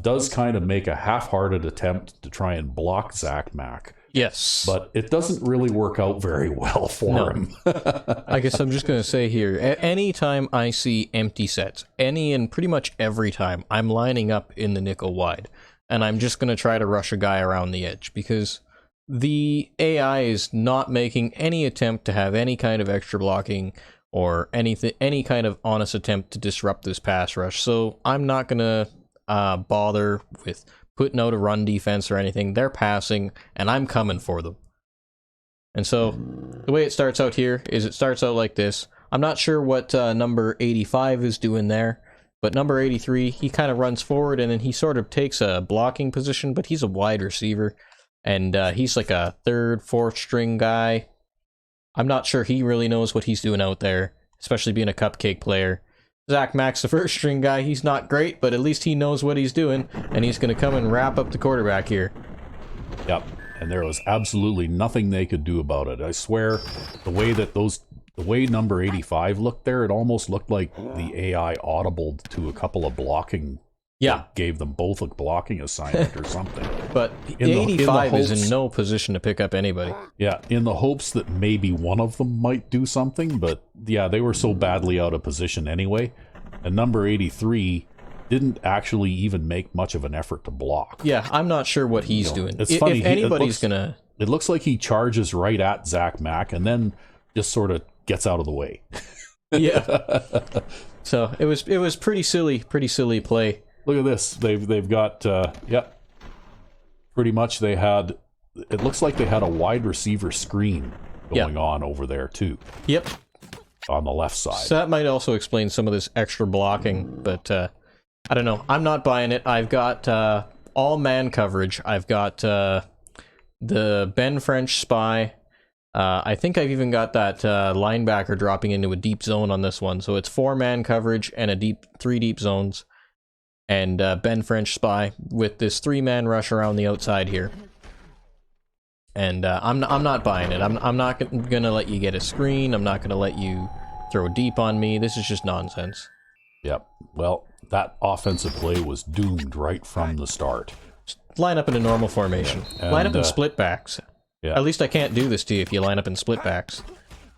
does kind of make a half-hearted attempt to try and block Zach Mack. Yes. But it doesn't really work out very well for him. I guess I'm just going to say here, anytime I see empty sets, and pretty much every time, I'm lining up in the nickel wide, and I'm just going to try to rush a guy around the edge, because the AI is not making any attempt to have any kind of extra blocking or any kind of honest attempt to disrupt this pass rush. So I'm not going to bother with putting out a run defense or anything. They're passing, and I'm coming for them. And so the way it starts out here is it starts out like this. I'm not sure what number 85 is doing there, but number 83, he kind of runs forward, and then he sort of takes a blocking position, but he's a wide receiver, and he's like a 3rd, 4th string guy. I'm not sure he really knows what he's doing out there, especially being a cupcake player. Zach Mack's the 1st string guy. He's not great, but at least he knows what he's doing, and he's going to come and wrap up the quarterback here. Yep, and there was absolutely nothing they could do about it. I swear, the way number 85 looked there, it almost looked like the AI audibled to a couple of blocking. Yeah. Gave them both a blocking assignment or something. But 85 is in no position to pick up anybody. Yeah, in the hopes that maybe one of them might do something, but yeah, they were so badly out of position anyway. And number 83 didn't actually even make much of an effort to block. Yeah, I'm not sure what he's doing. It's funny. If anybody's gonna... It looks like he charges right at Zach Mack and then just sort of gets out of the way. Yeah. So it was pretty silly play. Look at this. They've got pretty much they had. It looks like they had a wide receiver screen going on over there too. Yep. On the left side. So that might also explain some of this extra blocking, but I don't know. I'm not buying it. I've got all man coverage. I've got the Ben French spy. I think I've even got that linebacker dropping into a deep zone on this one. So it's 4-man coverage and 3 deep zones. And Ben French spy with this 3-man rush around the outside here. And I'm not buying it. I'm not gonna let you get a screen. I'm not gonna let you throw deep on me. This is just nonsense. Yep. Well, that offensive play was doomed right from the start. Just line up in a normal formation. And, line up in split backs. Yeah. At least I can't do this to you if you line up in split backs.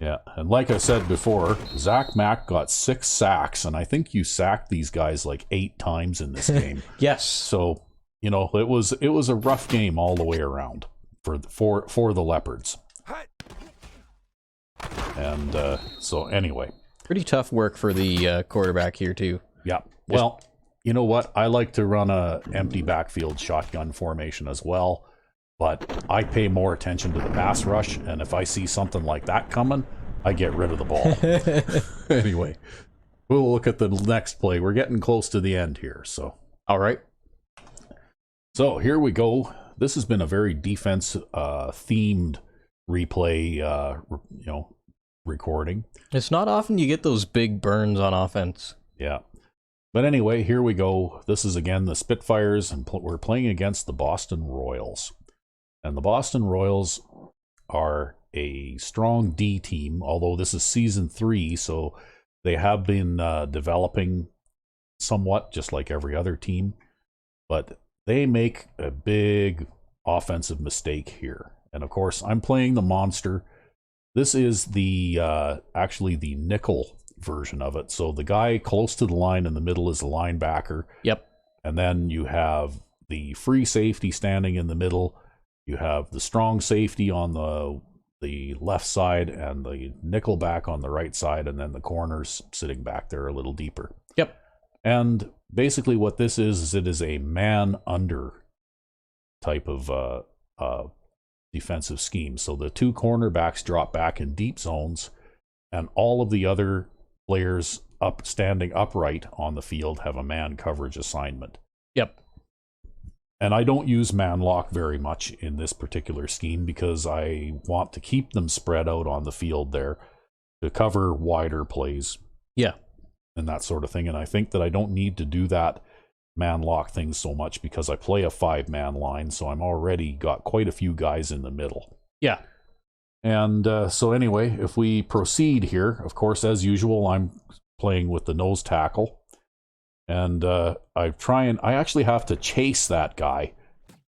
Yeah, and like I said before, Zach Mack got 6 sacks, and I think you sacked these guys like 8 times in this game. Yes. So, it was a rough game all the way around for the Leopards. And so anyway, pretty tough work for the quarterback here too. Yeah. Well, you know what? I like to run a empty backfield shotgun formation as well. but I pay more attention to the pass rush, and if I see something like that coming, I get rid of the ball. Anyway, we'll look at the next play. We're getting close to the end here, so. All right. So here we go. This has been a very defense themed replay, recording. It's not often you get those big burns on offense. Yeah. But anyway, here we go. This is again the Spitfires, and we're playing against the Boston Royals. And the Boston Royals are a strong D team, although this is season 3, so they have been developing somewhat, just like every other team. But they make a big offensive mistake here. And of course, I'm playing the monster. This is the actually the nickel version of it. So the guy close to the line in the middle is the linebacker. Yep. And then you have the free safety standing in the middle. You have the strong safety on the left side and the nickel back on the right side, and then the corners sitting back there a little deeper. Yep. And basically what this is it is a man under type of defensive scheme. So the 2 cornerbacks drop back in deep zones, and all of the other players standing upright on the field have a man coverage assignment. Yep. And I don't use man lock very much in this particular scheme because I want to keep them spread out on the field there to cover wider plays. Yeah. And that sort of thing. And I think that I don't need to do that man lock thing so much because I play a 5-man line, so I'm already got quite a few guys in the middle. Yeah. And so anyway, if we proceed here, of course, as usual, I'm playing with the nose tackle. And I actually have to chase that guy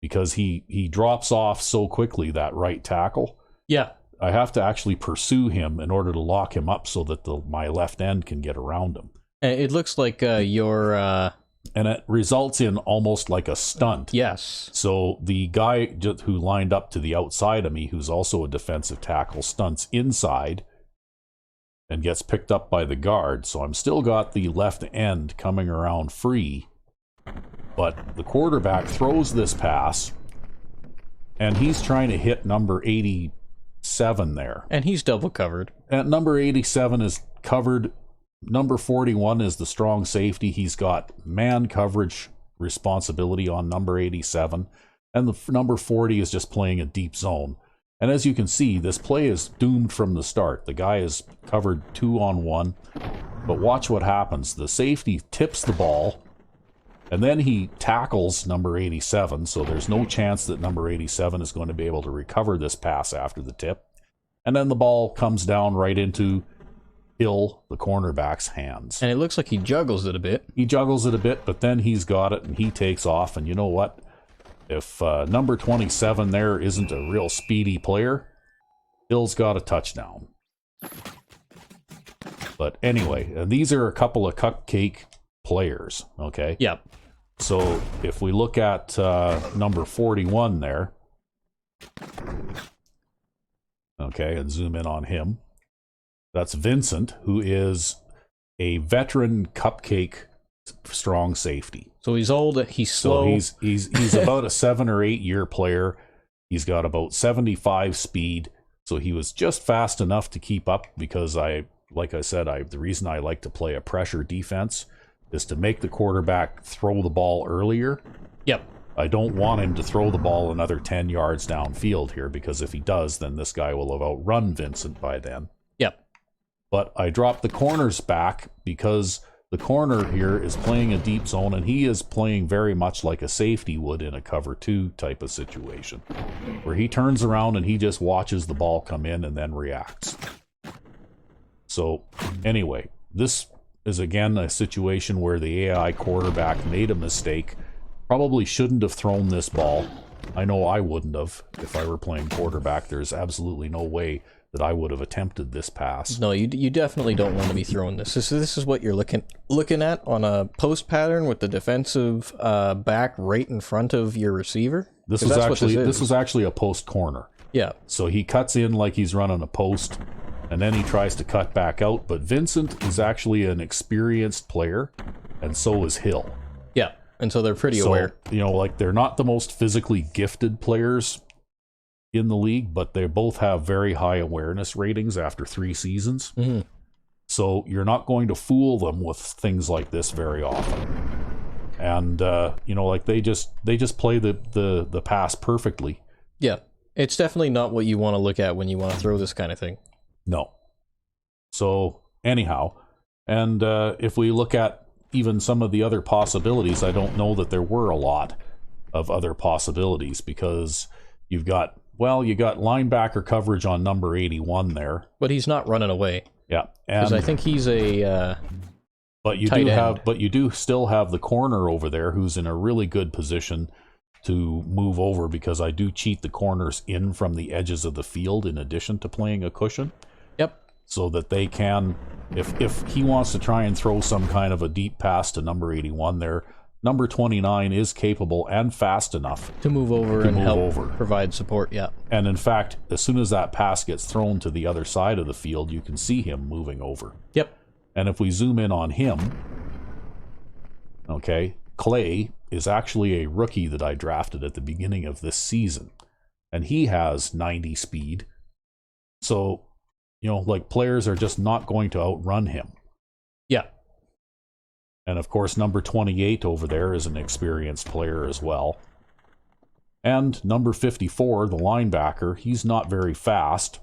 because he drops off so quickly, that right tackle. Yeah. I have to actually pursue him in order to lock him up so that my left end can get around him. It looks like your... And it results in almost like a stunt. Yes. So the guy who lined up to the outside of me, who's also a defensive tackle, stunts inside and gets picked up by the guard. So I'm still got the left end coming around free, but the quarterback throws this pass, and he's trying to hit number 87 there. And he's double covered. And number 87 is covered. Number 41 is the strong safety. He's got man coverage responsibility on number 87. And the number 40 is just playing a deep zone. And as you can see, this play is doomed from the start. The guy is covered 2-on-1. But watch what happens. The safety tips the ball, and then he tackles number 87. So there's no chance that number 87 is going to be able to recover this pass after the tip. And then the ball comes down right into Hill, the cornerback's hands. And it looks like he juggles it a bit. He juggles it a bit, but then he's got it and he takes off. And you know what? If number 27 there isn't a real speedy player, Hill's got a touchdown. But anyway, and these are a couple of cupcake players, okay? Yeah. So if we look at number 41 there, okay, and zoom in on him, that's Vincent, who is a veteran cupcake strong safety. So he's old, he's slow. So he's about a 7 or 8 year player. He's got about 75 speed. So he was just fast enough to keep up because the reason I like to play a pressure defense is to make the quarterback throw the ball earlier. Yep. I don't want him to throw the ball another 10 yards downfield here because if he does, then this guy will have outrun Vincent by then. Yep. But I dropped the corners back because the corner here is playing a deep zone, and he is playing very much like a safety would in a cover 2 type of situation, where he turns around and he just watches the ball come in and then reacts. So anyway, this is again a situation where the AI quarterback made a mistake. Probably shouldn't have thrown this ball. I know I wouldn't have if I were playing quarterback. There's absolutely no way that I would have attempted this pass. No, you definitely don't want to be throwing this. This is what you're looking at on a post pattern with the defensive back right in front of your receiver. This is actually a post corner. Yeah. So he cuts in like he's running a post, and then he tries to cut back out. But Vincent is actually an experienced player, and so is Hill. Yeah, and so they're pretty aware. You know, like they're not the most physically gifted players, in the league, but they both have very high awareness ratings after 3 seasons. Mm-hmm. So you're not going to fool them with things like this very often. And like they just play the pass perfectly. Yeah, it's definitely not what you want to look at when you want to throw this kind of thing. No. So anyhow, and if we look at even some of the other possibilities, I don't know that there were a lot of other possibilities, because you got linebacker coverage on number 81 there. But he's not running away. Yeah, because I think he's a but you do still have the corner over there who's in a really good position to move over, because I do cheat the corners in from the edges of the field in addition to playing a cushion. Yep. So that they can, if he wants to try and throw some kind of a deep pass to number 81 there, number 29 is capable and fast enough to move over and help provide support. Yeah. And in fact, as soon as that pass gets thrown to the other side of the field, you can see him moving over. Yep. And if we zoom in on him, okay, Clay is actually a rookie that I drafted at the beginning of this season, and he has 90 speed. So, players are just not going to outrun him. Yeah. And of course, number 28 over there is an experienced player as well. And number 54, the linebacker, he's not very fast,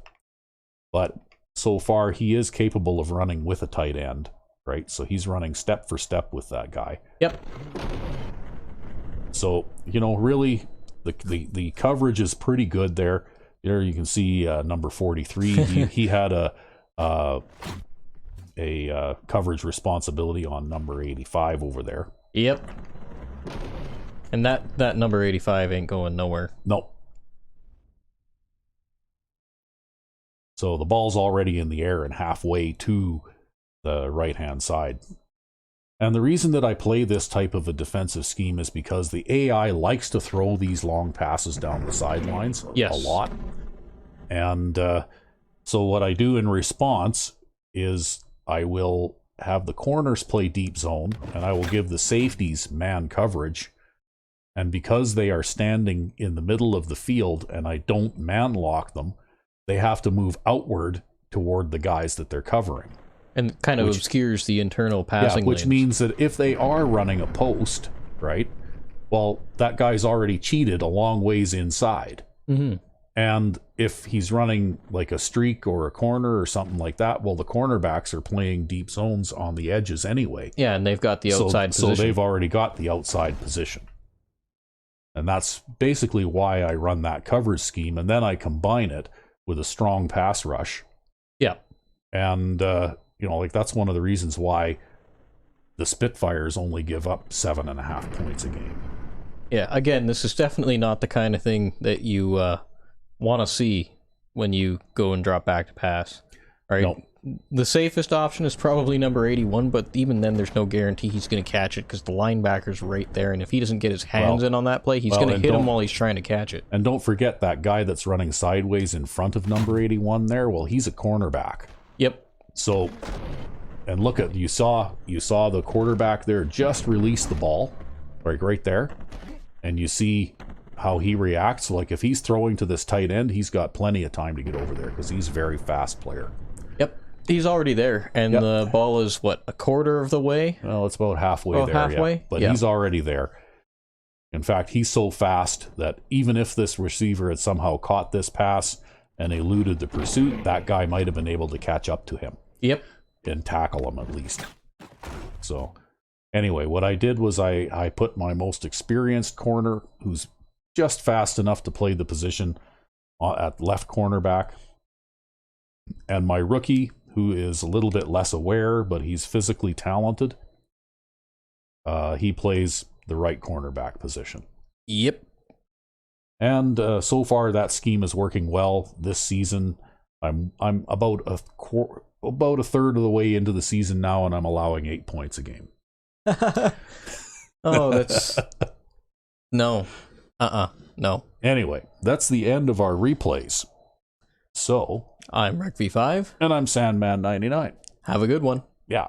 but so far he is capable of running with a tight end, right? So he's running step for step with that guy. Yep. So, really, the coverage is pretty good there. There you can see number 43. He had a coverage responsibility on number 85 over there. Yep. And that number 85 ain't going nowhere. No. So the ball's already in the air and halfway to the right-hand side. And the reason that I play this type of a defensive scheme is because the AI likes to throw these long passes down the sidelines a lot. And so what I do in response is I will have the corners play deep zone, and I will give the safeties man coverage. And because they are standing in the middle of the field and I don't man lock them, they have to move outward toward the guys that they're covering. And kind of obscures the internal passing which lanes. Means that if they are running a post, right, well, that guy's already cheated a long ways inside. Mm-hmm. And if he's running like a streak or a corner or something like that, well, the cornerbacks are playing deep zones on the edges anyway. Yeah, and they've got the outside position. So they've already got the outside position. And that's basically why I run that coverage scheme, and then I combine it with a strong pass rush. Yeah. And, that's one of the reasons why the Spitfires only give up 7.5 points a game. Yeah, again, this is definitely not the kind of thing that you want to see when you go and drop back to pass, right? No. The safest option is probably number 81, but even then there's no guarantee he's going to catch it because the linebacker's right there, and if he doesn't get his hands in on that play, he's going to hit him while he's trying to catch it. And don't forget that guy that's running sideways in front of number 81 there, well, he's a cornerback. Yep. So, and look at, you saw the quarterback there just release the ball, right there, and you see how he reacts. Like if he's throwing to this tight end, he's got plenty of time to get over there because he's a very fast player. Yep. He's already there, and the ball is, a quarter of the way? Well, it's about halfway there. Halfway? Yeah. But he's already there. In fact, he's so fast that even if this receiver had somehow caught this pass and eluded the pursuit, that guy might have been able to catch up to him. Yep. And tackle him at least. So, anyway, what I did was I put my most experienced corner, who's just fast enough to play the position at left cornerback, and my rookie, who is a little bit less aware, but he's physically talented. He plays the right cornerback position. Yep. And so far, that scheme is working well this season. I'm about a third of the way into the season now, and I'm allowing 8 points a game. Oh, that's no. No. Anyway, that's the end of our replays. So, I'm RecV5. And I'm Sandman99. Have a good one. Yeah.